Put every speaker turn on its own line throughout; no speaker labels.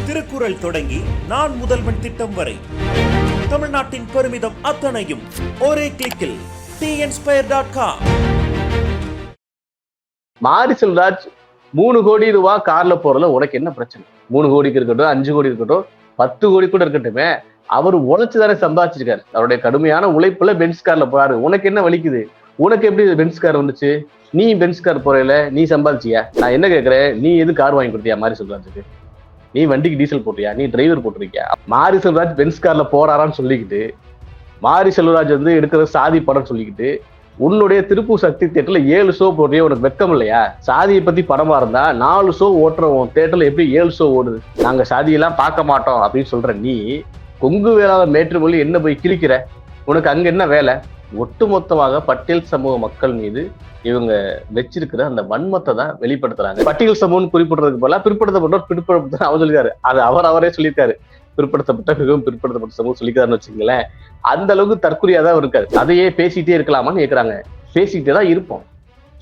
திருக்குறள் தொடங்கி நான் முதல்வன் திட்டம் வரை தமிழ்நாட்டின் பெருமிதம் அத்தனையும் ஒரே கிளிக்கில் tnspire.com.
மாரி செல்வராஜ் 3 கோடி ரூபாய் கார்ல போறதுல உனக்கு என்ன பிரச்சனை? 3 கோடிக்கு இருக்கட்டும், 5 கோடி இருக்கட்டும், 10 கோடி கூட இருக்கட்டுமே, அவர் உழைச்சுதானே சம்பாதிச்சிருக்காரு. அவருடைய கடுமையான உழைப்புல பென்ஸ் கார்ல போறாரு. உனக்கு என்ன வலிக்குது? உனக்கு எப்படி பென்ஸ் கார் வந்துச்சு? நீ பென்ஸ் கார் போறல, நீ சம்பாதிச்சியா? நான் என்ன கேட்கிறேன், நீ எது கார் வாங்கி கொடுத்தியா மாரி செல்வராஜுக்கு? நீ வண்டிக்கு டீசல் போட்டியா? நீ டிரைவர் போட்டிருக்கியா? மாரி செல்வராஜ் பென்ஸ் கார்ல போறாரான்னு சொல்லிக்கிட்டு, மாரி செல்வராஜ் வந்து எடுக்கிற சாதி படம் சொல்லிக்கிட்டு, உன்னுடைய திருப்பூர் சக்தி தியேட்டர்ல 7 ஷோ போடுறிய, உனக்கு வெக்கம் இல்லையா? சாதியை பத்தி படமா இருந்தா 4 ஷோ ஓட்டுறோம் தியேட்டர்ல, எப்படி 7 ஷோ ஓடுது? நாங்க சாதியெல்லாம் பார்க்க மாட்டோம் அப்படின்னு சொல்ற நீ கொங்கு வேளாளர் மேற்றுமொழி என்ன போய் கிழிக்கிற? உனக்கு அங்க என்ன வேலை? ஒட்டுமொத்தமாக பட்டியல் சமூக மக்கள் மீது இவங்க வச்சிருக்கிற அந்த வன்மத்தை தான் வெளிப்படுத்துறாங்க. பட்டியல் சமூகம் குறிப்பிடுறதுக்கு போல பிற்படுத்தப்பட்டோர் பிற்படுத்த அவர் சொல்லியிருக்காரு. அது அவரே சொல்லியிருக்காரு. பிற்படுத்தப்பட்ட மிகவும் பிற்படுத்தப்பட்ட சமூகம் சொல்லிக்கிறாருன்னு வச்சுங்களேன். அந்த அளவுக்கு தற்கொலையா தான் இருக்காரு. அதையே பேசிட்டே இருக்கலாமான்னு கேட்கறாங்க. பேசிக்கிட்டே தான் இருப்போம்.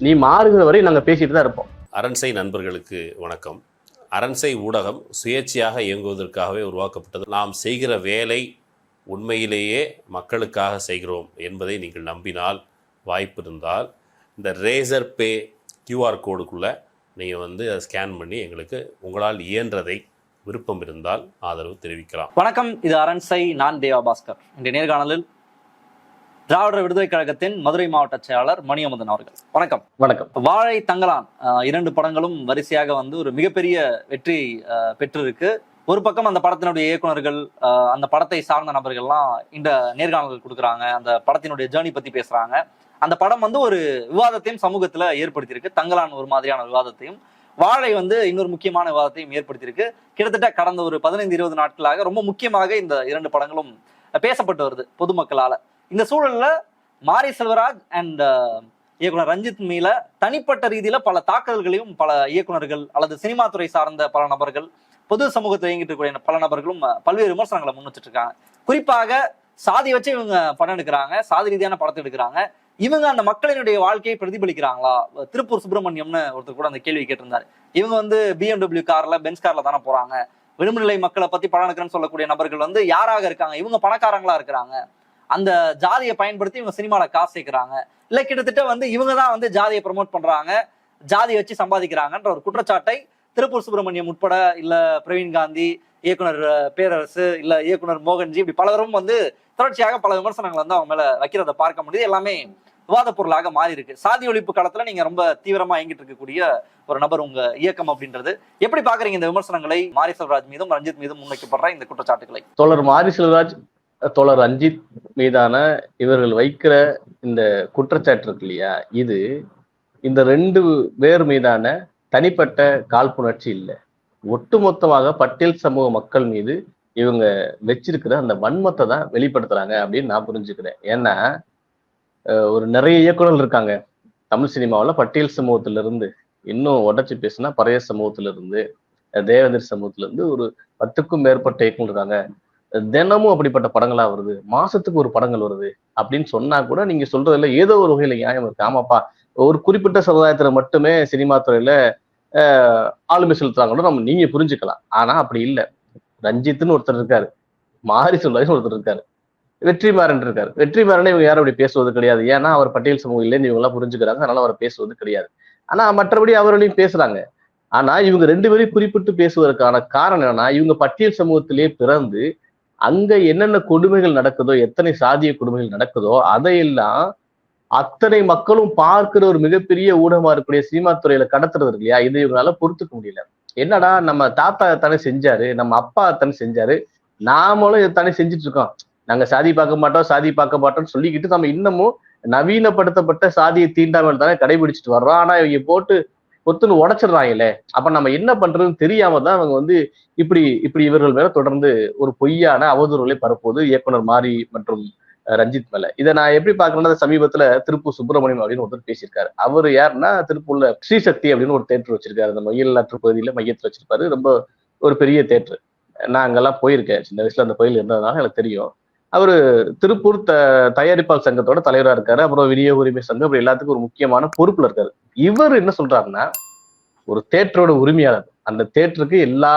நீ மாறுகிற வரை நாங்க பேசிட்டு தான் இருப்போம்.
அரண்சை நண்பர்களுக்கு வணக்கம். அரண்சை ஊடகம் சுயேட்சையாக இயங்குவதற்காகவே உருவாக்கப்பட்டது. நாம் செய்கிற வேலை உண்மையிலேயே மக்களுக்காக செய்கிறோம் என்பதை நீங்கள் நம்பினால், வாய்ப்பு இருந்தால் இந்த ரேசர் பே கியூஆர் கோடுக்குள்ளே நீங்கள் வந்து அதை ஸ்கேன் பண்ணி எங்களுக்கு உங்களால் இயன்றதை விருப்பம் இருந்தால் ஆதரவு தெரிவிக்கலாம்.
வணக்கம், இது அரண்சை. நான் தேவா பாஸ்கர். இன்றைய நேர்காணலில் திராவிடர் விடுதலை கழகத்தின் மதுரை மாவட்ட செயலாளர் மணியமுதன் அவர்கள். வணக்கம்.
வணக்கம்.
வாழை தங்கலான் 2 படங்களும் வரிசையாக வந்து ஒரு மிகப்பெரிய வெற்றி பெற்றிருக்கு. ஒரு பக்கம் அந்த படத்தினுடைய இயக்குனர்கள், அந்த படத்தை சார்ந்த நபர்கள்லாம் இந்த நேர்காணல்கள் கொடுக்குறாங்க, அந்த படத்தினுடைய ஜேர்னி பத்தி பேசுறாங்க. அந்த படம் வந்து ஒரு விவாதத்தையும் சமூகத்துல ஏற்படுத்தியிருக்கு. தங்கலான் ஒரு மாதிரியான விவாதத்தையும், வாழை வந்து இன்னொரு முக்கியமான விவாதத்தையும் ஏற்படுத்தியிருக்கு. கிட்டத்தட்ட கடந்த ஒரு 15-20 நாட்களாக ரொம்ப முக்கியமாக இந்த 2 படங்களும் பேசப்பட்டு வருது பொதுமக்களால. இந்த சூழல்ல மாரி செல்வராஜ் அண்ட் இயக்குனர் ரஞ்சித் மீல தனிப்பட்ட ரீதியில பல தாக்குதல்களையும் பல இயக்குனர்கள் அல்லது சினிமா துறை சார்ந்த பல நபர்கள், பொது சமூகத்தில் இயங்கிட்டு இருக்கக்கூடிய பல நபர்களும் பல்வேறு விமர்சனங்களை முன் வச்சுட்டு இருக்காங்க. குறிப்பாக சாதி வச்சு இவங்க படம் எடுக்கிறாங்க, சாதி ரீதியான படத்தை எடுக்கிறாங்க. இவங்க அந்த மக்களினுடைய வாழ்க்கையை பிரதிபலிக்கிறாங்களா? திருப்பூர் சுப்பிரமணியம்னு ஒருத்தர் கூட அந்த கேள்வி கேட்டிருந்தாரு. இவங்க வந்து BMW கார்ல, பென்ஸ் கார்ல தானே போறாங்க. விளிம்புநிலை மக்களை பத்தி படம் எடுக்கிறேன்னு சொல்லக்கூடிய நபர்கள் வந்து யாராக இருக்காங்க? இவங்க பணக்காரங்களா இருக்கிறாங்க. அந்த ஜாதியை பயன்படுத்தி இவங்க சினிமால காசு சேர்க்கிறாங்க. இல்ல கிட்டத்தட்ட வந்து இவங்க தான் வந்து ஜாதியை ப்ரமோட் பண்றாங்க, ஜாதியை வச்சு சம்பாதிக்கிறாங்கன்ற ஒரு குற்றச்சாட்டை திருப்பூர் சுப்பிரமணியம் உட்பட, இல்ல பிரவீன் காந்தி, இயக்குனர் பேரரசு, இல்ல இயக்குனர் மோகன்ஜி, இப்படி பலரும் வந்து தொடர்ச்சியாக பல விமர்சனங்கள் வந்து அவங்க மேல வைக்கிறத பார்க்க முடியுது. எல்லாமே விவாத பொருளாக மாறி இருக்கு. சாதி ஒழிப்பு காலத்துல நீங்க ரொம்ப தீவிரமா இயங்கிட்டு இருக்கக்கூடிய ஒரு நபர் உங்க இயக்கம் அப்படின்றது. எப்படி பாக்குறீங்க இந்த விமர்சனங்களை, மாரி செல்வராஜ் மீதும் ரஞ்சித் மீதும் முன்வைக்கப்படுற இந்த குற்றச்சாட்டுகளை?
தோழர் மாரி செல்வராஜ், தோழர் ரஞ்சித் மீதான இவர்கள் வைக்கிற இந்த குற்றச்சாட்டு இருக்கு இல்லையா, இது இந்த 2 பேர் மீதான தனிப்பட்ட காழ்ப்புணர்ச்சி இல்லை. ஒட்டுமொத்தமாக பட்டியல் சமூக மக்கள் மீது இவங்க வச்சிருக்கிற அந்த வன்மத்தை தான் வெளிப்படுத்துறாங்க அப்படின்னு நான் புரிஞ்சுக்கிறேன். ஏன்னா ஒரு நிறைய இயக்குநர்கள் இருக்காங்க தமிழ் சினிமாவில். பட்டியல் சமூகத்துல இருந்து, இன்னும் உடச்சு பேசுனா பறைய சமூகத்துல இருந்து, தேவேந்திர சமூகத்துல இருந்து ஒரு 10க்கும் மேற்பட்ட இயக்குநர் இருக்காங்க. தினமும் அப்படிப்பட்ட படங்களா வருது, மாசத்துக்கு ஒரு படங்கள் வருது அப்படின்னு சொன்னா கூட நீங்க சொல்றதுல ஏதோ ஒரு வகையில நியாயம் இருக்கு. ஆமாப்பா, ஒரு குறிப்பிட்ட சமுதாயத்துல மட்டுமே சினிமா துறையில ஆளுமை செலுத்துறாங்கன்னு நம்ம நீங்க புரிஞ்சுக்கலாம். ஆனா அப்படி இல்லை. ரஞ்சித்னு ஒருத்தர் இருக்காரு, மாரி செல்வராஜ் ஒருத்தர் இருக்காரு, வெற்றிமாறன் இருக்காரு. வெற்றிமாறனை இவங்க யாரும் அப்படி பேசுவது கிடையாது. ஏன்னா அவர் பட்டியல் சமூகம் இல்லைன்னு இவங்க எல்லாம் புரிஞ்சுக்கிறாங்க, அதனால அவரை பேசுவது கிடையாது. ஆனா மற்றபடி அவர்களையும் பேசுறாங்க. ஆனா இவங்க 2 பேரையும் குறிப்பிட்டு பேசுவதற்கான காரணம் என்னன்னா, இவங்க பட்டியல் சமூகத்திலேயே பிறந்து அங்க என்னென்ன கொடுமைகள் நடக்குதோ, எத்தனை சாதிய கொடுமைகள் நடக்குதோ அதையெல்லாம் அத்தனை மக்களும் பார்க்கிற ஒரு மிகப்பெரிய ஊடகமா இருக்கக்கூடிய சினிமா துறையில கடத்துறது இல்லையா, இதை இவங்களால பொறுத்துக்க முடியல. என்னடா, நம்ம தாத்தா தானே செஞ்சாரு, நம்ம அப்பா தானே செஞ்சாரு, நாமளும் இதைத்தானே செஞ்சுட்டு இருக்கோம். நாங்க சாதி பார்க்க மாட்டோம், சாதி பார்க்க மாட்டோம்னு சொல்லிக்கிட்டு நம்ம இன்னமும் நவீனப்படுத்தப்பட்ட சாதியை தீண்டாமல் தானே கடைபிடிச்சிட்டு வர்றோம். ஆனா இவங்க போட்டு பொத்துன்னு உடைச்சிடுறாங்களே. அப்ப நம்ம என்ன பண்றதுன்னு தெரியாம தான் அவங்க வந்து இப்படி இவர்கள் மேல தொடர்ந்து ஒரு பொய்யான அவதூறுகளை பரப்புவது இயக்குனர் மாரி மற்றும் ரஞ்சித் மேல. இதை நான் எப்படி பாக்குறேன்னா, சமீபத்துல திருப்பூர் சுப்பிரமணியம் அப்படின்னு ஒருத்தர் பேசியிருக்காரு. அவர் யாருன்னா, திருப்பூர்ல ஸ்ரீசக்தி அப்படின்னு ஒரு தேட்டர் வச்சிருக்காரு. அந்த மயிலாற்று பகுதியில மையத்துல வச்சிருப்பாரு. ரொம்ப ஒரு பெரிய தேட்டர். நான் அங்கெல்லாம் போயிருக்கேன் சின்ன வயசுல, அந்த கோயில் இருந்ததுனால எனக்கு தெரியும். அவரு திருப்பூர் தயாரிப்பாளர் சங்கத்தோட தலைவரா இருக்காரு. அப்புறம் விநியோக உரிமை சங்கம், அப்படி எல்லாத்துக்கும் ஒரு முக்கியமான பொறுப்புல இருக்காரு. இவர் என்ன சொல்றாருன்னா, ஒரு தேட்டரோட உரிமையாளர், அந்த தேட்டருக்கு எல்லா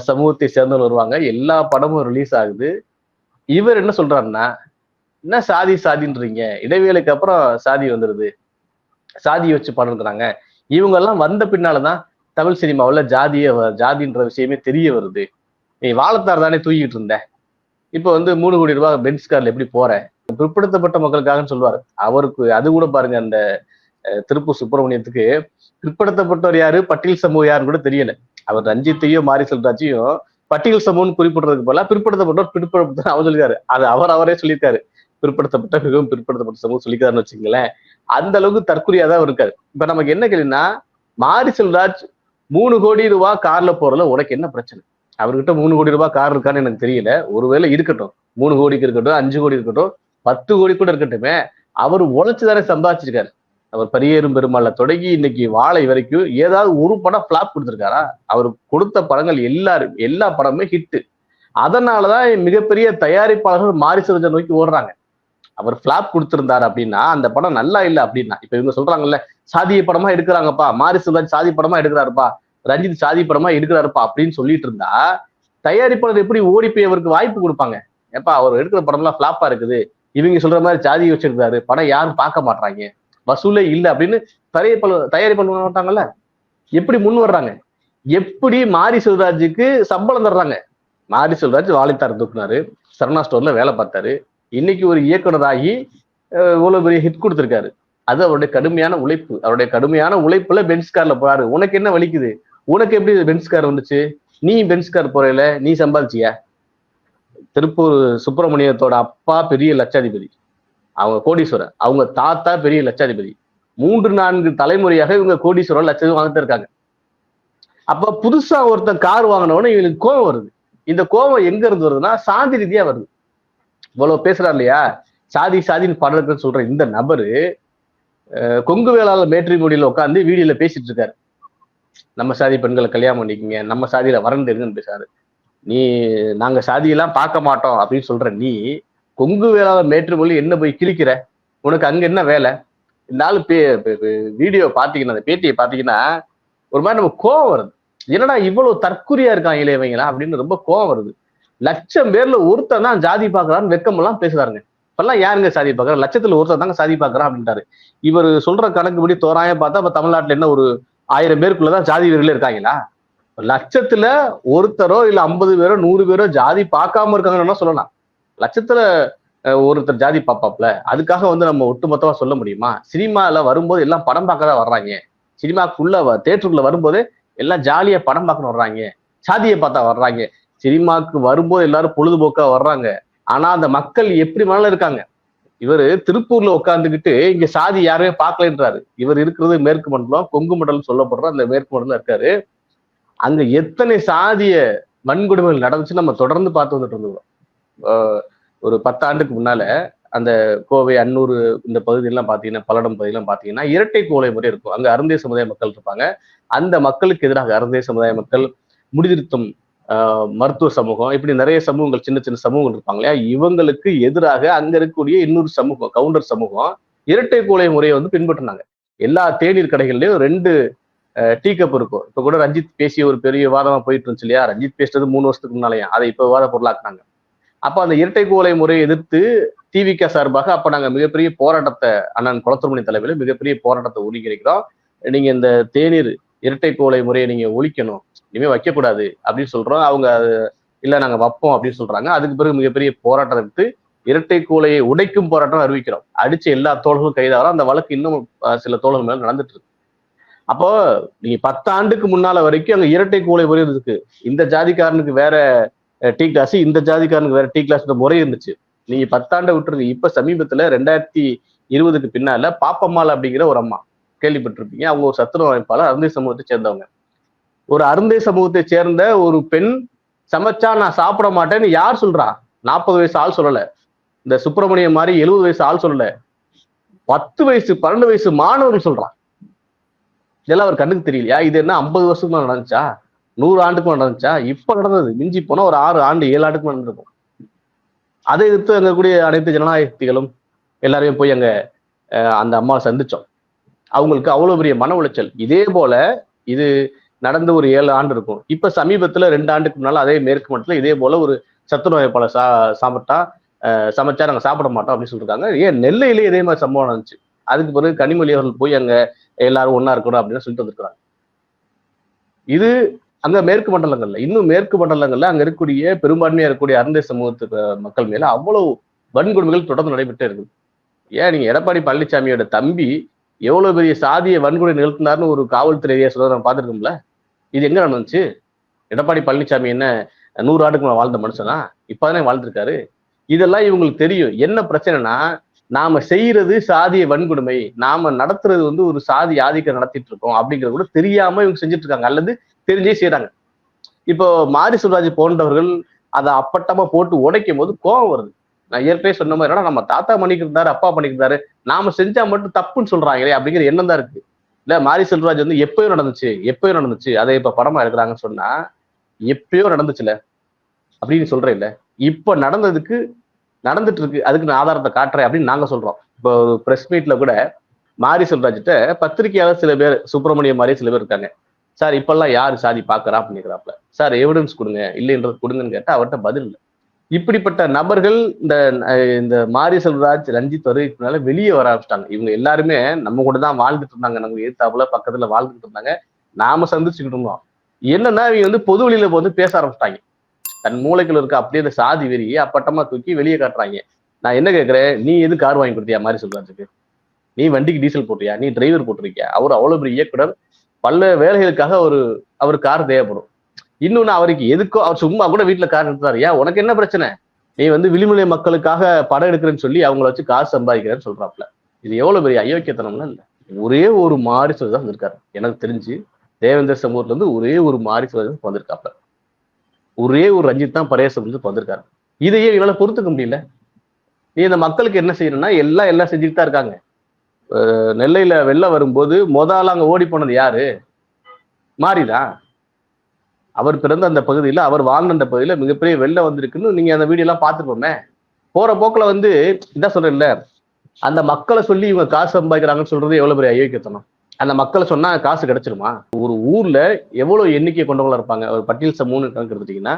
சமூகத்தை சேர்ந்தவங்க வருவாங்க. எல்லா படமும் ரிலீஸ் ஆகுது. இவர் என்ன சொல்றாருன்னா, என்ன சாதி சாதின்றீங்க, இடைவேளைக்கு அப்புறம் சாதி வந்துருது, சாதியை வச்சு படம் எடுக்கிறாங்க. இவங்க எல்லாம் வந்த பின்னாலதான் தமிழ் சினிமாவுல ஜாதின்ற விஷயமே தெரிய வருது. நீ வாழத்தார் தானே தூக்கிட்டு இருந்த, இப்ப வந்து 3 கோடி ரூபாய் பென்ஸ் கார்ல எப்படி போற, பிற்படுத்தப்பட்ட மக்களுக்காகன்னு சொல்லுவாரு. அவருக்கு அது கூட பாருங்க, அந்த திருப்பூர் சுப்பிரமணியத்துக்கு பிற்படுத்தப்பட்டவர் யாரு, பட்டியல் சமூகம் யாருன்னு கூட தெரியல. அவர் ரஞ்சித்தையும் மாரி செல்வராஜையும் பட்டியல் சமூகம் குறிப்பிடுறதுக்கு போல பிற்படுத்தப்பட்டவர் அவர் சொல்லியிருக்காரு. அது அவரே சொல்லியிருக்காரு, பிற்படுத்தப்பட்ட மிகவும் பிற்படுத்தப்பட்ட சமூகம் சொல்லிக்கிறாருன்னு வச்சுங்களேன். அந்த அளவுக்கு தற்குறியாதான் இருக்காரு. இப்ப நமக்கு என்ன கேள்வின்னா, மாரி செல்வராஜ் 3 கோடி ரூபாய் கார்ல போறதுல உனக்கு என்ன பிரச்சனை? அவர்கிட்ட 3 கோடி ரூபாய் கார் இருக்கான்னு எனக்கு தெரியல. ஒருவேளை இருக்கட்டும், 3 கோடிக்கு இருக்கட்டும், 5 கோடி இருக்கட்டும், 10 கோடி கூட இருக்கட்டுமே, அவர் உழைச்சுதானே சம்பாதிச்சிருக்காரு. அவர் பரியேறும் பெருமாள்ல தொடங்கி இன்னைக்கு வாழை வரைக்கும் ஏதாவது ஒரு படம் பிளாப் கொடுத்திருக்காரா? அவர் கொடுத்த படங்கள் எல்லா படமுமே ஹிட். அதனாலதான் மிகப்பெரிய தயாரிப்பாளர்கள் மாரி செல்வராஜை நோக்கி ஓடுறாங்க. அவர் பிளாப் கொடுத்திருந்தாரு அப்படின்னா, அந்த படம் நல்லா இல்லை அப்படின்னா, இப்ப இவங்க சொல்றாங்கல்ல, சாதிய படமா எடுக்கிறாங்கப்பா, மாரி செல்வராஜ் சாதி படமா எடுக்கிறாருப்பா, ரஞ்சித் சாதி படமா எடுக்கிறாருப்பா அப்படின்னு சொல்லிட்டு இருந்தா, தயாரிப்பாளர் எப்படி ஓடி போய் அவருக்கு வாய்ப்பு கொடுப்பாங்க? ஏப்பா அவர் எடுக்கிற படம்லாம் பிளாப்பா இருக்குது, இவங்க சொல்ற மாதிரி சாதியை வச்சிருக்காரு, படம் யாரும் பார்க்க மாட்டாங்க, வசூலே இல்லை அப்படின்னு தயாரிப்பாளர் மாட்டாங்கல்ல. எப்படி முன் வர்றாங்க? எப்படி மாரி செல்வராஜுக்கு சம்பளம் தர்றாங்க? மாரி செல்வராஜ் வாழைத்தார் தூக்குனாரு, சரணா ஸ்டோர்ல வேலை பார்த்தாரு, இன்னைக்கு ஒரு இயக்குனராகி இவ்வளவு பெரிய ஹிட் கொடுத்திருக்காரு. அது அவருடைய கடுமையான உழைப்பு. அவருடைய கடுமையான உழைப்புல பென்ஸ் கார்ல போறாரு. உனக்கு என்ன வலிக்குது? உனக்கு எப்படி பென்ஸ் கார் வந்துச்சு? நீ பென்ஸ் கார் போறல, நீ சம்பாதிச்சியா? திருப்பூர் சுப்பிரமணியத்தோட அப்பா பெரிய லட்சாதிபதி, அவங்க கோடீஸ்வரர், அவங்க தாத்தா பெரிய லட்சாதிபதி, 3-4 தலைமுறையாக இவங்க கோடீஸ்வரர் லட்சம் வாங்கிட்டு இருக்காங்க. அப்ப புதுசா ஒருத்தன் கார் வாங்கினவன இவங்களுக்கு கோபம் வருது. இந்த கோபம் எங்க இருந்து வருதுன்னா, சாதி ரீதியா வருது. இவ்வளவு பேசுறாரு இல்லையா, சாதின்னு படம் சொல்ற இந்த நபரு கொங்கு வேளாளர் மேட்ரிமோனியில உட்காந்து வீடியோல பேசிட்டு இருக்காரு. நம்ம சாதி பெண்களை கல்யாணம் பண்ணிக்கங்க, நம்ம சாதியில வரண்டு இருக்குன்னு பேசாரு. நாங்க சாதியெல்லாம் பார்க்க மாட்டோம் அப்படின்னு சொல்ற நீ, கொங்கு வேளாளர் மேட்ரிமோனி என்ன போய் கிழிக்கிற? உனக்கு அங்க என்ன வேலை? இந்த ஆளு வீடியோ பாத்தீங்கன்னா, அந்த பேட்டியை பாத்தீங்கன்னா ஒரு மாதிரி நம்ம கோவம் வருது. என்னடா இவ்வளவு தற்குறியா இருக்காங்க இளையவங்களா அப்படின்னு ரொம்ப கோவம் வருது. 1,00,000 பேர்ல ஒருத்தர் தான் ஜாதி பாக்குறான்னு வெக்கமெல்லாம் பேசுறாருங்க. இப்பெல்லாம் யாருங்க சாதி பாக்குறா? 1,00,000த்துல ஒருத்தர் தாங்க சாதி பாக்குறான் அப்படின்ட்டாரு. இவர் சொல்ற கணக்குப்படி தோராயம் பார்த்தா இப்ப தமிழ்நாட்டுல என்ன ஒரு 1000 பேருக்குள்ளதான் ஜாதி வீரர்களே இருக்காங்களா? 1,00,000த்துல ஒருத்தரோ இல்ல 50 பேரோ 100 பேரோ ஜாதி பார்க்காம இருக்காங்கன்னு சொல்லலாம். 1,00,000த்துல ஒருத்தர் ஜாதி பாப்பாப்ல, அதுக்காக வந்து நம்ம ஒட்டுமொத்தமா சொல்ல முடியுமா? சினிமால வரும்போது எல்லாம் படம் பார்க்க தான் வர்றாங்க. சினிமாக்குள்ள தேட்டருக்குள்ள வரும்போது எல்லாம் ஜாலியா படம் பார்க்கணும் வர்றாங்க, சாதியை பார்த்தா வர்றாங்க. சினிமாக்கு வரும்போது எல்லாரும் பொழுதுபோக்கா வர்றாங்க. ஆனா அந்த மக்கள் எப்படி வேணாலும் இருக்காங்க. இவரு திருப்பூர்ல உட்காந்துக்கிட்டு இங்க சாதி யாருமே பார்க்கலன்றாரு. இவர் இருக்கிறது மேற்கு மண்டலம், கொங்கு மண்டலம் சொல்லப்படுற அந்த மேற்கு மண்டலம் இருக்காரு. அங்க எத்தனை சாதிய வன்கொடுமைகள் நடந்துச்சு நம்ம தொடர்ந்து பார்த்து வந்துட்டு இருந்தோம். ஒரு 10 ஆண்டுக்கு முன்னால அந்த கோவை, அன்னூர் இந்த பகுதியெல்லாம் பாத்தீங்கன்னா, பல்லடம் பகுதியெல்லாம் பாத்தீங்கன்னா இரட்டை கொலை முறை இருக்கும். அங்க அருந்தே சமுதாய மக்கள் இருப்பாங்க. அந்த மக்களுக்கு எதிராக அருந்தே சமுதாய மக்கள், முடிதிருத்தும் மருத்துவ சமூகம், இப்படி நிறைய சமூகங்கள், சின்ன சின்ன சமூகங்கள் இருப்பாங்க இல்லையா, இவங்களுக்கு எதிராக அங்க இருக்கக்கூடிய இன்னொரு சமூகம், கவுண்டர் சமூகம், இரட்டை கொலை முறையை வந்து பின்பற்றினாங்க. எல்லா தேநீர் கடைகள்லயும் 2 டீ கப் இருக்கும். இப்ப கூட ரஞ்சித் பேசிய ஒரு பெரிய வாதமா போயிட்டு இருந்துச்சு இல்லையா, ரஞ்சித் பேசுறது 3 வருஷத்துக்கு முன்னாலேயே, அதை இப்ப விவாத பொருளாக்குனாங்க. அப்ப அந்த இரட்டை கொலை முறையை எதிர்த்து திவிக சார்பாக அப்ப நாங்க மிகப்பெரிய போராட்டத்தை, அண்ணன் குளத்துமணி தலைமையில மிகப்பெரிய போராட்டத்தை ஒருங்கிணைக்கிறோம். நீங்க இந்த தேநீர் இரட்டை கொலை முறையை நீங்க ஒழிக்கணும், இனிமே வைக்கக்கூடாது அப்படின்னு சொல்றோம். அவங்க இல்ல நாங்க வைப்போம் அப்படின்னு சொல்றாங்க. அதுக்கு பிறகு மிகப்பெரிய போராட்டம் எடுத்து இரட்டை கொலையை உடைக்கும் போராட்டம் அறிவிக்கிறோம். அடிச்ச எல்லா தோழர்களும் கைதாகிறோம். அந்த வழக்கு இன்னும் சில தோழர்கள் மேல நடந்துட்டு இருக்கு. அப்போ நீங்க 10 ஆண்டுக்கு முன்னால வரைக்கும் அங்க இரட்டை கொலை முறை இருக்கு. இந்த ஜாதிக்காரனுக்கு வேற டீ கிளாஸ், இந்த ஜாதிக்காரனுக்கு வேற டீ கிளாஸ் முறை இருந்துச்சு. நீங்க 10 ஆண்டை விட்டுருக்கு. இப்ப சமீபத்துல 2020க்கு பின்னால பாப்பம்மாள் அப்படிங்கிற ஒரு அம்மா கேள்விப்பட்டிருப்பீங்க. அவங்க ஒரு சத்துணவு அமைப்பாளர், அருந்தே சமூகத்தை சேர்ந்தவங்க. ஒரு அருந்தே சமூகத்தை சேர்ந்த ஒரு பெண் சமைச்சா நான் சாப்பிட மாட்டேன்னு யார் சொல்றா? 40 வயசு ஆள் சொல்லல. இந்த சுப்பிரமணியம் மாதிரி 70 வயசு ஆள் சொல்லல. 10 வயசு 12 வயசு மாணவர்கள் சொல்றான். இதெல்லாம் அவர் கண்ணுக்கு தெரியலையா? இது என்ன 50 வருஷமா நடந்துச்சா? 100 ஆண்டுக்கு நடந்துச்சா? இப்ப நடந்தது. மிஞ்சி போனா ஒரு 6 ஆண்டு 7 ஆண்டுக்கு நடந்திருக்கும். அதை எதிர்த்து அங்க கூடிய அனைத்து ஜனநாயக சக்திகளும் எல்லாரையும் போய் அங்க அந்த அம்மாவை சந்திச்சோம். அவங்களுக்கு அவ்வளவு பெரிய மன உளைச்சல். இதே போல இது நடந்து ஒரு 7 ஆண்டு இருக்கும். இப்ப சமீபத்துல 2 ஆண்டுக்கு முன்னால அதே மேற்கு மட்டத்துல இதே போல ஒரு சத்துணவு பல சாப்பிட்டா சமைச்சா நாங்க சாப்பிட மாட்டோம் அப்படின்னு சொல்லிருக்காங்க. ஏன் நெல்லையிலேயே இதே மாதிரி சம்பவம் நடந்துச்சு. அதுக்கு பிறகு கனிமொழி அவர்கள் போய் அங்க எல்லாரும் ஒன்னா இருக்கணும் அப்படின்னு சொல்லிட்டு வந்திருக்காங்க. இது அங்க மேற்கு மண்டலங்கள்ல, இன்னும் மேற்கு மண்டலங்கள்ல அங்க இருக்கக்கூடிய பெரும்பான்மையா இருக்கக்கூடிய அருந்தை சமூகத்து மக்கள் மேல அவ்வளவு வன்கொடுமைகள் தொடர்ந்து நடைபெற்றே இருக்குது. ஏன் நீங்க எடப்பாடி பழனிசாமியோட தம்பி எவ்வளவு பெரிய சாதிய வன்கொடுமை நிகழ்த்தினார்னு ஒரு காவல்துறையை சொல்ல நம்ம பார்த்துருக்கோம்ல. இது எங்க நடந்துச்சு? எடப்பாடி பழனிசாமி என்ன 100 ஆண்டுக்கு வாழ்ந்த மனுஷனா? இப்பதானே வாழ்ந்திருக்காரு. இதெல்லாம் இவங்களுக்கு தெரியும். என்ன பிரச்சனைனா, நாம செய்யறது சாதிய வன்கொடுமை, நாம நடத்துறது வந்து ஒரு சாதி ஆதிக்கம் நடத்திட்டு இருக்கோம் அப்படிங்கிறது கூட தெரியாம இவங்க செஞ்சுட்டு இருக்காங்க, அல்லது தெரிஞ்சே செய்யறாங்க. இப்போ மாரி செல்வராஜ் போன்றவர்கள் அதை அப்பட்டமா போட்டு உடைக்கும் போது கோபம் வருது. நான் ஏற்கனவே சொன்ன மாதிரி நம்ம தாத்தா பண்ணிக்கிட்டாரு, அப்பா பண்ணிக்கிட்டாரு, நாம செஞ்சா மட்டும் தப்புன்னு சொல்றாங்களே அப்படிங்கிற எண்ணம் தான் இருக்கு. இல்ல மாரி செல்வராஜ் வந்து எப்பயோ நடந்துச்சு அதை இப்ப படமா எடுக்கிறாங்கன்னு சொன்னா எப்பயோ நடந்துச்சுல அப்படின்னு சொல்றேன். இல்ல இப்ப நடந்துட்டு இருக்கு, அதுக்கு நான் ஆதாரத்தை காட்டுறேன் அப்படின்னு நாங்க சொல்றோம். இப்போ பிரஸ் மீட்ல கூட மாரி செல்வராஜ்கிட்ட பத்திரிகையாளர் சில பேர், சுப்பிரமணியம் மாதிரி சில பேர் இருக்காங்க. சார் இப்பெல்லாம் யாரு சாதி பாக்குறா அப்படிங்கிறாப்ல. சார் எவிடன்ஸ் கொடுங்க, இல்லைன்றது கொடுங்கன்னு கேட்டா அவர்கிட்ட பதில் இல்லை. இப்படிப்பட்ட நபர்கள் இந்த மாரி செல்வராஜ், ரஞ்சித் வருகைக்குனால வெளியே வர ஆரம்பிச்சிட்டாங்க. இவங்க எல்லாருமே நம்ம கூட தான் வாழ்ந்துட்டு இருந்தாங்க, நம்ம எதிர்த்தாப்புல பக்கத்துல வாழ்ந்துட்டு இருந்தாங்க, நாம சந்திச்சுக்கிட்டு இருந்தோம். என்னன்னா இவங்க வந்து பொது வெளியில வந்து பேச ஆரம்பிச்சிட்டாங்க. தன் மூளைக்குள்ள இருக்க அப்படியே அந்த சாதி வெறியை அப்பட்டமா தூக்கி வெளியே காட்டுறாங்க. நான் என்ன கேட்கிறேன், நீ எது கார் வாங்கி கொடுத்தியா மாரி செல்வராஜுக்கு? நீ வண்டிக்கு டீசல் போட்டியா? நீ டிரைவர் போட்டிருக்கியா? அவர் அவ்வளவு பெரிய இயக்குனர், பல வேலைகளுக்காக அவர் கார் தேவைப்படும். இன்னொன்னு அவருக்கு எதுக்கோ அவர் சும்மா கூட வீட்டுல கார் எடுத்தாரு. ஏன் உனக்கு என்ன பிரச்சனை? நீ வந்து விளிம்புநிலை மக்களுக்காக படம் எடுக்கிறேன்னு சொல்லி அவங்கள வச்சு காசு சம்பாதிக்கிறேன்னு சொல்றாப்ல. இது எவ்வளவு பெரிய அயோக்கியத்தனம்னா இல்ல. ஒரே ஒரு மாரி செல்வராஜ் வந்திருக்காரு எனக்கு தெரிஞ்சு. தேவேந்திர சமூகத்துல இருந்து ஒரே ஒரு மாரி செல்வராஜ் வந்திருக்காப்ல. ஒரே ஒரு ரஞ்சித் தான் பரேசம் வந்து வந்திருக்காரு. இதையே இவனால பொறுத்துக்க முடியல. நீ இந்த மக்களுக்கு என்ன செய்யணும்னா எல்லாம் செஞ்சுட்டு தான் இருக்காங்க. நெல்லையில வெள்ளம் வரும்போது முதல்ல அங்க ஓடி போனது யாரு? மாரிதான். அவர் பிறந்த அந்த பகுதியில, அவர் வாழ்ந்த அந்த பகுதியில மிகப்பெரிய வெள்ளம் வந்திருக்குன்னு நீங்க அந்த வீடியோ எல்லாம் பார்த்துப்போமே. போற போக்குல வந்து இதான் சொல்றேன்ல, அந்த மக்களை சொல்லி இவங்க காசு சம்பாதிக்கிறாங்கன்னு சொல்றது எவ்வளவு பெரிய அயோக்கியத்தனம். அந்த மக்களை சொன்னா காசு கிடைச்சிருமா? ஒரு ஊர்ல எவ்வளவு எண்ணிக்கை கொண்டவங்களா இருப்பாங்க. ஒரு பட்டியல் சமூகம்னு கணக்கு எடுத்துட்டீங்கன்னா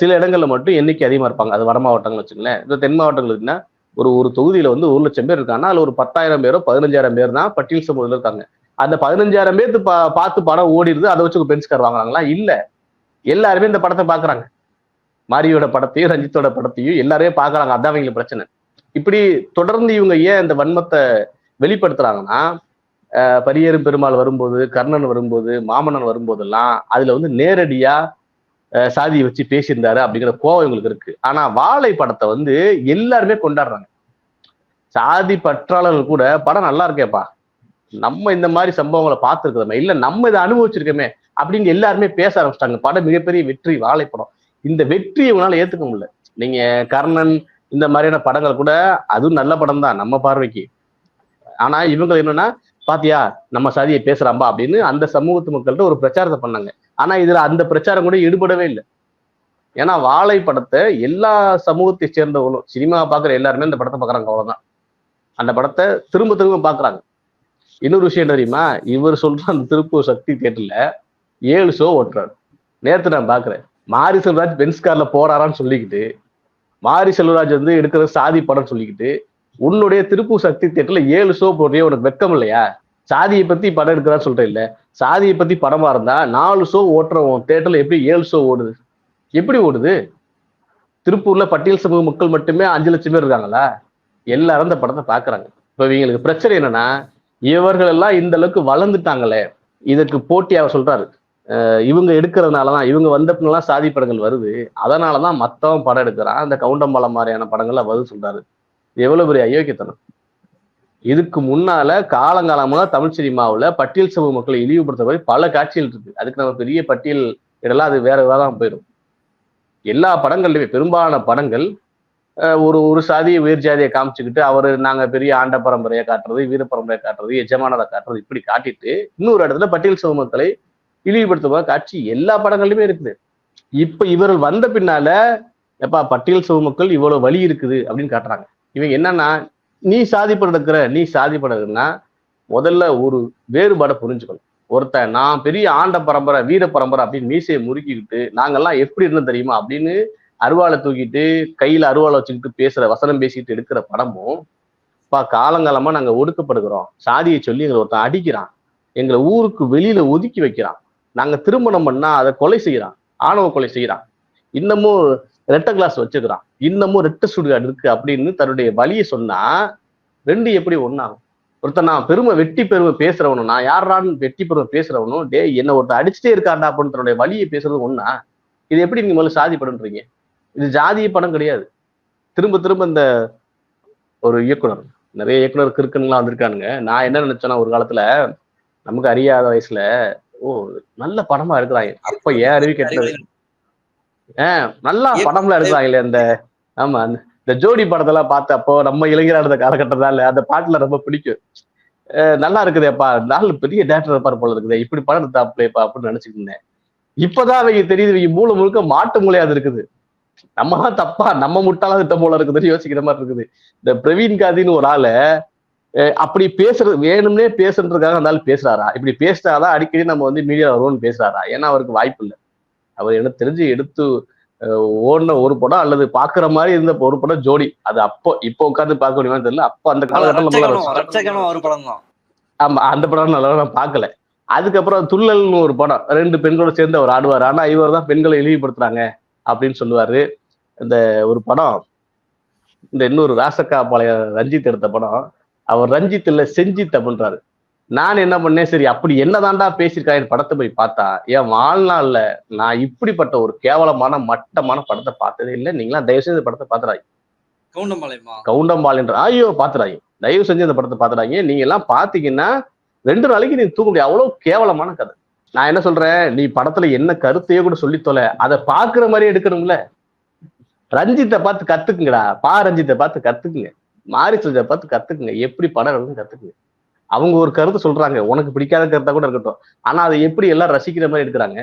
சில இடங்கள்ல மட்டும் எண்ணிக்கை அதிகமா இருப்பாங்க. அது வட மாவட்டங்கள் வச்சுங்களேன். இந்த தென் மாவட்டங்கள் இருக்குன்னா ஒரு தொகுதியில வந்து 1 லட்சம் பேர் இருக்காங்கன்னா அதுல ஒரு 10,000 பேரோ 15,000 பேர் தான் பட்டியல் சமூகத்துல இருக்காங்க. அந்த 15,000 பேருக்கு பார்த்து படம் ஓடிடுது, அதை வச்சு பென்ஸ் கார் வாங்குறாங்களா? இல்ல, எல்லாருமே இந்த படத்தை பாக்குறாங்க. மாரியோட படத்தையும் ரஞ்சித்தோட படத்தையும் எல்லாருமே பாக்குறாங்க. அதான் அவங்களுக்கு பிரச்சனை. இப்படி தொடர்ந்து இவங்க ஏன் இந்த வன்மத்தை வெளிப்படுத்துறாங்கன்னா, பரியேறும் பெருமாள் வரும்போது, கர்ணன் வரும்போது, மாமன்னன் வரும்போதெல்லாம் அதுல வந்து நேரடியா சாதியை வச்சு பேசியிருந்தாரு அப்படிங்கிற கோவம் இவங்களுக்கு இருக்கு. ஆனா வாழை படத்தை வந்து எல்லாருமே கொண்டாடுறாங்க. சாதி பற்றாளர்கள் கூட படம் நல்லா இருக்கேப்பா, நம்ம இந்த மாதிரி சம்பவங்களை பார்த்துருக்கிறோமே, இல்ல நம்ம இதை அனுபவிச்சிருக்கோமே அப்படின்னு எல்லாருமே பேச ஆரம்பிச்சிட்டாங்க. படம் மிகப்பெரிய வெற்றி, வாழைப்படம். இந்த வெற்றியை இவங்களால ஏத்துக்க முடியல. நீங்க கர்ணன் இந்த மாதிரியான படங்கள் கூட அதுவும் நல்ல படம் தான் நம்ம பார்வைக்கு. ஆனா இவங்க என்னன்னா, பாத்தியா நம்ம சாதியை பேசுறாம்பா அப்படின்னு அந்த சமூகத்து மக்கள்கிட்ட ஒரு பிரச்சாரத்தை பண்ணாங்க. ஆனா இதுல அந்த பிரச்சாரம் கூட ஈடுபடவே இல்லை. ஏன்னா வாழை படத்தை எல்லா சமூகத்தை சேர்ந்தவங்களும், சினிமா பாக்குற எல்லாருமே இந்த படத்தை பாக்குறாங்க, அவ்வளவுதான். அந்த படத்தை திரும்ப திரும்ப பாக்குறாங்க. இன்னொரு விஷயம் தெரியுமா, இவர் சொல்ற அந்த திருப்பூர் சக்தி தியேட்டர்ல 7 ஷோ ஓட்டுறாரு. நேற்று நான் பாக்குறேன், மாரி செல்வராஜ் பென்ஸ் கார்ல போறாரான்னு சொல்லிக்கிட்டு, மாரி செல்வராஜ் வந்து எடுக்கிற சாதி படம் சொல்லிக்கிட்டு, உன்னுடைய திருப்பூர் சக்தி தியேட்டர்ல 7 ஷோ போடுறிய, உனக்கு வெக்கம் இல்லையா? சாதியை பத்தி படம் எடுக்கிறான்னு சொல்றேன். இல்ல, சாதியை பத்தி படமா இருந்தா 4 ஷோ ஓட்டுற தியேட்டர்ல எப்படி 7 ஷோ ஓடுது? எப்படி ஓடுது? திருப்பூர்ல பட்டியல் சமூக மக்கள் மட்டுமே 5 லட்சம் பேர் இருக்காங்களா? எல்லாரும் இந்த படத்தை பாக்குறாங்க. இப்ப இவங்களுக்கு பிரச்சனை என்னன்னா, இவர்கள் எல்லாம் இந்த அளவுக்கு வளர்ந்துட்டாங்களே, இதற்கு போட்டி அவர் சொல்றாரு. இவங்க எடுக்கிறதுனாலதான், இவங்க வந்த பின்னெல்லாம் சாதி படங்கள் வருது, அதனாலதான் மத்தவன் படம் எடுக்கிறான், அந்த கவுண்டம்பாலம் மாதிரியான படங்கள்லாம் வருது சொல்றாரு. எவ்வளவு பெரிய அயோக்கியத்தனம். இதுக்கு முன்னால காலங்காலமா தமிழ் சினிமாவுல பட்டியல் சமூக மக்களை இழிவுபடுத்த மாதிரி பல காட்சிகள் இருக்கு. அதுக்கு நம்ம பெரிய பட்டியல் இதெல்லாம் அது வேற தான் போயிடும். எல்லா படங்கள்லயுமே பெரும்பாலான படங்கள் ஒரு சாதியை உயர் ஜாதியை காமிச்சுக்கிட்டு நாங்க பெரிய ஆண்ட பரம்பரையை காட்டுறது, வீர பரம்பரையை காட்டுறது, எஜமானதை காட்டுறது, இப்படி காட்டிட்டு இன்னொரு இடத்துல பட்டியல் சமூக மக்களை இழிவுபடுத்தும் காட்சி எல்லா படங்கள்லயுமே இருக்குது. இப்ப இவர்கள் வந்த பின்னால எப்பா பட்டியல் சமூக மக்கள் இவ்வளவு வலி இருக்குது அப்படின்னு காட்டுறாங்க. இவங்க என்னன்னா, நீ சாதி படம் எடுக்கிற, நீ சாதி படம் எடுக்கிறன்னா முதல்ல ஒரு வேறுபாடை புரிஞ்சுக்கணும். ஒருத்தன் நான் பெரிய ஆண்ட பரம்பரை வீர பரம்பரை அப்படின்னு மீசையை முறுக்கிக்கிட்டு நாங்கெல்லாம் எப்படி இருந்தோம் தெரியுமா அப்படின்னு அருவாளை தூக்கிட்டு கையில அருவாளை வச்சுக்கிட்டு பேசுற வசனம் பேசிட்டு எடுக்கிற படமும் காலங்காலமா நாங்க ஒடுக்கப்படுகிறோம், சாதியை சொல்லி எங்களை ஒருத்தன் அடிக்கிறான், எங்களை ஊருக்கு வெளியில ஒதுக்கி வைக்கிறான், நாங்க திருமணம் பண்ணா அதை கொலை செய்யறான், ஆணவ கொலை செய்யறான், இன்னமும் ரெட்டை கிளாஸ் வச்சுக்கிறான், இன்னமும் ரெட்டை சுடுகாடு இருக்கு அப்படின்னு தன்னுடைய வழியை சொன்னா ரெண்டு எப்படி ஒண்ணாகும்? ஒருத்தன் நான் வெட்டி பெருமை பேசுறவனும் நான் யாரான்னு வெட்டி பெருமை பேசுறவனும் டே என்ன ஒருத்தர் அடிச்சுட்டே இருக்காண்டா அப்படின்னு தன்னுடைய வழியை பேசுறது ஒண்ணா? இது எப்படி நீங்க முதல்ல சாதி படம்ன்றீங்க? இது ஜாதிய படம் கிடையாது. திரும்ப திரும்ப இந்த ஒரு இயக்குனர், நிறைய இயக்குனர் கிறுக்கன்லாம் வந்திருக்கானுங்க. நான் என்ன நினைச்சேன்னா ஒரு காலத்துல நமக்கு அறியாத வயசுல நல்ல படமா இருக்கிறாங்க, அப்ப ஏன் அறிவு கெட்டது நல்லா படம்லாம் எடுக்கிறாங்களே அந்த ஆமா இந்த ஜோடி படத்தெல்லாம் பார்த்து அப்போ நம்ம இளைஞரா இருந்த காலகட்டத்தால அந்த பாட்டுல ரொம்ப பிடிக்கும். நல்லா இருக்குதேப்பா, நாலு பெரிய டேரக்டர் இருப்பார் போல இருக்குது, இப்படி படம் எடுத்தாப்லேப்பா அப்படின்னு நினைச்சுட்டு இருந்தேன். இப்பதான் அவங்க தெரியுது, இவங்க மூளை முழுக்க மாட்டு மூளையாது இருக்குது. நம்ம தான் தப்பா, நம்ம முட்டாளா திட்டம் போல இருக்குதுன்னு யோசிக்கிற மாதிரி இருக்குது. இந்த பிரவீன் காந்தின்னு ஒரு ஆளு அப்படி பேசுறது வேணும்னே பேசுறதுக்காக அந்த ஆள் பேசுறாரா? இப்படி பேசினாதான் அடிக்கடி நம்ம வந்து மீடியா வருவோம்னு பேசுறாரா? ஏன்னா அவருக்கு வாய்ப்பு இல்லை. அவர் எனக்கு தெரிஞ்சு எடுத்து ஓடின ஒரு படம் அல்லது பாக்குற மாதிரி இருந்த ஒரு படம் ஜோடி. அது அப்போ இப்போ உட்காந்து பார்க்க முடியுமா தெரியல. அப்போ அந்த காலகட்டம் ஆமா அந்த படம் நல்லா நான் பார்க்கல. அதுக்கப்புறம் துள்ளல்னு ஒரு படம், ரெண்டு பெண்களோட சேர்ந்து அவர் ஆடுவார், ஆனா இவர் தான் பெண்களை இழிவுபடுத்துறாங்க அப்படின்னு சொல்லுவாரு. இந்த ஒரு படம், இந்த இன்னொரு ராசக்கா பாளைய ரஞ்சித் எடுத்த படம், அவர் ரஞ்சித் இல்ல செஞ்சித் அப்படின்றாரு. நான் என்ன பண்ணேன், சரி அப்படி என்னதான்டா பேசியிருக்காங்க படத்தை போய் பார்த்தா என் வாழ்நாள்ல நான் இப்படிப்பட்ட ஒரு கேவலமான மட்டமான படத்தை பார்த்ததே இல்லை. நீங்களாம் தயவு செஞ்சு இந்த படத்தை பாத்துறாங்க. கவுண்டம்பாளையன்ற ஐயோ பாத்துறாங்க, தயவு செஞ்சு இந்த படத்தை பாத்துறாங்க. நீங்க எல்லாம் பாத்தீங்கன்னா 2 நாளைக்கு நீங்க தூக்க முடியாது, அவ்வளவு கேவலமான கதை. நான் என்ன சொல்றேன், நீ படத்துல என்ன கருத்தையோ கூட சொல்லித்தோல, அதை பாக்குற மாதிரியே எடுக்கணும்ல. ரஞ்சித்தை பார்த்து கத்துக்குங்கடா, ரஞ்சித்தை பார்த்து கத்துக்குங்க, மாரி செல்வத்தை பார்த்து கத்துக்குங்க, எப்படி படம் எடுக்கணும் கத்துக்குங்க. அவங்க ஒரு கருத்து சொல்றாங்க, உனக்கு பிடிக்காத கருத்தா கூட இருக்கட்டும், ஆனா அதை எப்படி எல்லாம் ரசிக்கிற மாதிரி எடுக்கிறாங்க.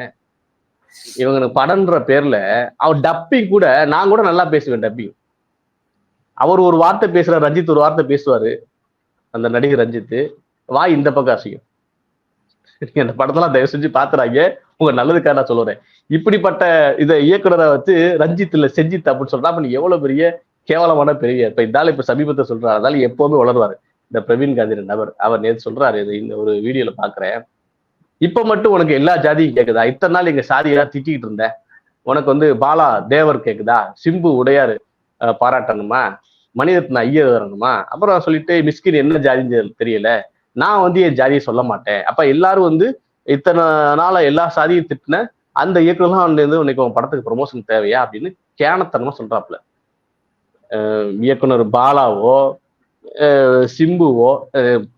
இவங்க படம்ன்ற பேர்ல அவர் டப்பிங் கூட நான் கூட நல்லா பேசுவேன் டப்பிங். அவர் ஒரு வார்த்தை பேசுறாரு, ரஞ்சித் ஒரு வார்த்தை பேசுவாரு, அந்த நடிகர் ரஞ்சித் வாய் இந்த பக்கம் அசையும். அந்த படத்தெல்லாம் தயவு செஞ்சு பாத்துறாங்க, உங்க நல்லதுக்காக நான் சொல்லுறேன். இப்படிப்பட்ட இதை இயக்குனரை வச்சு ரஞ்சித் இல்ல செஞ்சித் அப்படின்னு சொல்றா, அப்ப நீ எவ்வளவு பெரிய கேவலமான பெரிய இப்ப இதால இப்ப சமீபத்தை சொல்றாரு, அதனால எப்பவுமே வளருவாரு இந்த பிரவீன் காந்தி நபர். அவர் நேற்று சொல்றாரு, இந்த ஒரு வீடியோல பாக்குறேன், இப்ப மட்டும் உனக்கு எல்லா ஜாதியும் கேக்குதா? இத்தனை நாள் எங்க சாதியெல்லாம் திட்டிக்கிட்டு இருந்தேன், உனக்கு வந்து பாலா தேவர் கேக்குதா, சிம்பு உடையாரு பாராட்டணுமா, மணிரத்ன ஐயர் வரணுமா, அப்புறம் சொல்லிட்டு மிஸ்கின் என்ன ஜாதின்னு தெரியல, நான் வந்து என் ஜாதியை சொல்ல மாட்டேன். அப்ப எல்லாரும் வந்து இத்தனை நாள எல்லா சாதியும் திட்டின அந்த இயக்குனர்லாம் வந்து உனக்கு உன் படத்துக்கு ப்ரொமோஷன் தேவையா அப்படின்னு கேனத்தனமா சொல்றாப்புல. இயக்குனர் பாலாவோ சிம்புவோ,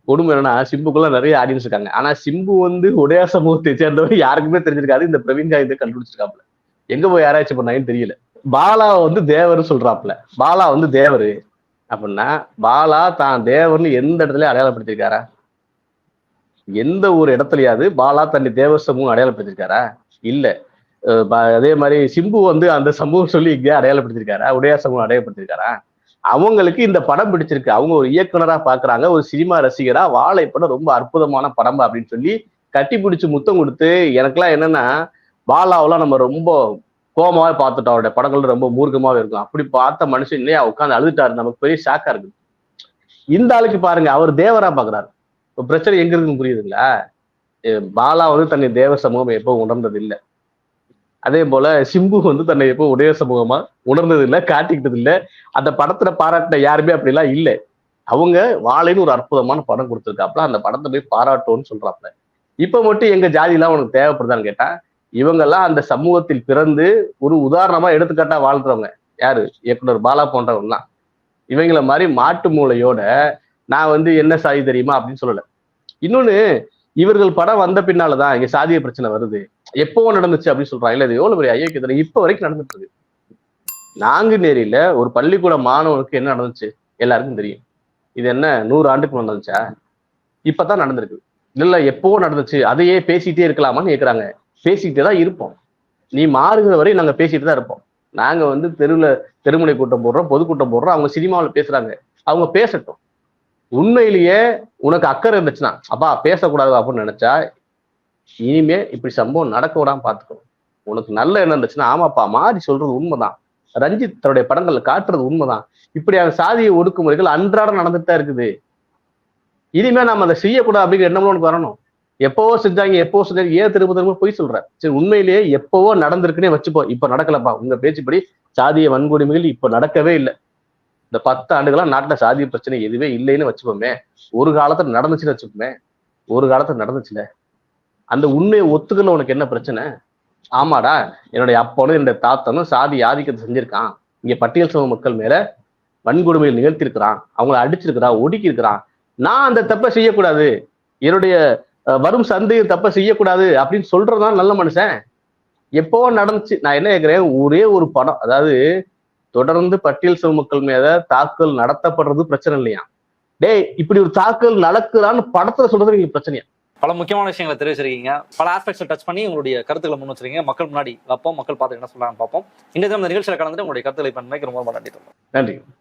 கொடுமை என்னன்னா சிம்புக்குள்ள நிறைய ஆடியன்ஸ் இருக்காங்க, ஆனா சிம்பு வந்து உடைய சமூகத்தை சேர்ந்தவர் யாருக்குமே தெரிஞ்சிருக்காது. இந்த பிரவீன் காந்தி கண்டுபிடிச்சிருக்காப்புல, எங்க போய் யாராச்சும் பண்ணாங்கன்னு தெரியல. பாலா வந்து தேவர் சொல்றாப்புல, பாலா வந்து தேவரு அப்படின்னா பாலா தான் தேவர்னு எந்த இடத்துலயும் அடையாளப்படுத்திருக்காரா? எந்த ஒரு இடத்துலயாவது பாலா தன்னை தேவர் சமூகம் அடையாளப்படுத்திருக்காரா? இல்ல. அதே மாதிரி சிம்பு வந்து அந்த சமூகம் சொல்லி இங்கே அடையாளப்படுத்திருக்காரா? உடையார் சமூகம் அடையாளப்படுத்திருக்காரா? அவங்களுக்கு இந்த படம் பிடிச்சிருக்கு, அவங்க ஒரு இயக்குனரா பாக்குறாங்க, ஒரு சினிமா ரசிகரா வாழை படம் ரொம்ப அற்புதமான படம் அப்படின்னு சொல்லி கட்டி பிடிச்சு முத்தம் கொடுத்து. எனக்கெல்லாம் என்னன்னா, பாலாவெல்லாம் நம்ம ரொம்ப கோபமாவே பார்த்துட்டோம், அவருடைய படங்கள் ரொம்ப மூர்க்கமாவே இருக்கும். அப்படி பார்த்த மனுஷன் இல்லையா உட்காந்து அழுதுட்டாரு, நமக்கு பெரிய ஷாக்கா இருக்கு. இந்த ஆளுக்கு பாருங்க, அவர் தேவரா பாக்குறாரு. இப்ப பிரச்சனை எங்க இருக்குன்னு புரியுதுங்களா? பாலா வந்து தன்னை தேவ சமூகம் எப்போ உணர்ந்தது இல்லை, அதே போல சிம்பு வந்து தன்னை எப்போ உடைய சமூகமா உணர்ந்தது இல்லை, காட்டிக்கிட்டது இல்லை. அந்த படத்துல பாராட்டின யாருமே அப்படிலாம் இல்லை. அவங்க வாழைன்னு ஒரு அற்புதமான படம் கொடுத்துருக்காப்புல, அந்த படத்தை போய் பாராட்டோன்னு சொல்றாப்புல. இப்ப மட்டும் எங்க ஜாதி எல்லாம் உனக்கு தேவைப்படுதான்னு கேட்டா, இவங்கெல்லாம் அந்த சமூகத்தில் பிறந்து ஒரு உதாரணமா எடுத்துக்காட்டா வாழ்றவங்க யாரு? இயக்குனர் பாலா போன்றவங்க தான். இவங்களை மாதிரி மாட்டு மூளையோட நான் வந்து என்ன சாதி தெரியுமா அப்படின்னு சொல்லல. இன்னொன்னு, இவர்கள் படம் வந்த பின்னாலதான் இங்க சாதிய பிரச்சனை வருது. எப்போ நடந்துச்சு அப்படின்னு சொல்றாங்க, இல்ல இது எவ்வளவு பெரிய ஐயோக்கியத்தனை இப்ப வரைக்கும் நடந்துட்டு இருக்கு. நாங்குநேரியில ஒரு பள்ளிக்கூட மாணவனுக்கு என்ன நடந்துச்சு எல்லாருக்கும் தெரியும். இது என்ன 100 ஆண்டுக்கு நடந்துச்சா? இப்பதான் நடந்திருக்கு. இல்ல எப்போ நடந்துச்சு, அதையே பேசிட்டே இருக்கலாமான்னு கேக்குறாங்க. பேசிக்கிட்டே தான் இருப்போம், நீ மாறுகிற வரை நாங்க பேசிட்டு தான் இருப்போம். நாங்க வந்து தெருமுனை கூட்டம் போடுறோம், பொதுக்கூட்டம் போடுறோம், அவங்க சினிமாவில் பேசுறாங்க, அவங்க பேசட்டும். உண்மையிலேயே உனக்கு அக்கறை இருந்துச்சுன்னா, அப்பா பேசக்கூடாது அப்படின்னு நினைச்சா இனிமே இப்படி சம்பவம் நடக்க விடாம பாத்துக்கணும். உனக்கு நல்ல எண்ணம் இருந்துச்சுன்னா ஆமாப்பா மாறி சொல்றது உண்மைதான், ரஞ்சித் தன்னுடைய படங்கள்ல காட்டுறது உண்மைதான், இப்படியான சாதிய ஒடுக்குமுறைகள் அன்றாடம் நடந்துட்டு தான் இருக்குது. இனிமே நம்ம அதை செய்யக்கூடாது அப்படிங்கிற எண்ணம் உனக்கு வரணும். எப்பவோ செஞ்சாங்க ஏன் திரும்ப திரும்ப போய் சொல்ற? சரி, உண்மையிலேயே எப்பவோ நடந்திருக்குன்னே வச்சுப்போம், இப்ப நடக்கலப்பா, உங்க பேச்சுப்படி சாதிய வன்கொடுமைகள் இப்ப நடக்கவே இல்லை, இந்த 10 ஆண்டுகளா நாட்டுல சாதிய பிரச்சனை எதுவே இல்லைன்னு வச்சுப்போமே, ஒரு காலத்துல நடந்துச்சுன்னு வச்சுப்போமே, ஒரு காலத்துல நடந்துச்சுல, அந்த உண்மையை ஒத்துக்கல உனக்கு என்ன பிரச்சனை? ஆமாடா, என்னுடைய அப்பனும் என்னுடைய தாத்தனும் சாதி ஆதிக்கத்தை செஞ்சிருக்கான், இங்க பட்டியல் சமூக மக்கள் மேல வன்கொடுமைகள் நிகழ்த்திருக்கிறான், அவங்கள அடிச்சிருக்கிறான், ஒடுக்கி இருக்கிறான், நான் அந்த தப்பை செய்யக்கூடாது, என்னுடைய வரும் சந்தையில் தப்பை செய்யக்கூடாது அப்படின்னு சொல்றதுதான் நல்ல மனுஷன். எப்போ நடந்துச்சு. நான் என்ன கேட்கிறேன், ஒரே ஒரு படம், அதாவது தொடர்ந்து பட்டியல் சமூக மக்கள் மேல தாக்குதல் நடத்தப்படுறது பிரச்சனை இல்லையா, டேய் இப்படி ஒரு தாக்குதல் நடக்குதான்னு படத்துல சொல்றது நீங்க பிரச்சனையா?
பல முக்கியமான விஷயங்களை தெரிவிச்சிருக்கீங்க, பல ஆஸ்பெக்ட்ஸ் டச் பண்ணி உங்களுடைய கருத்துக்களை முன் வச்சிருக்கீங்க. மக்கள் முன்னாடி வைப்போம், மக்கள் பார்த்து என்ன சொல்றாங்கன்னு பார்ப்போம். இந்த நிகழ்ச்சியில் கலந்துட்டு உங்களுடைய கருத்துக்களை பண்ணி ரொம்ப நன்றி.
நன்றி.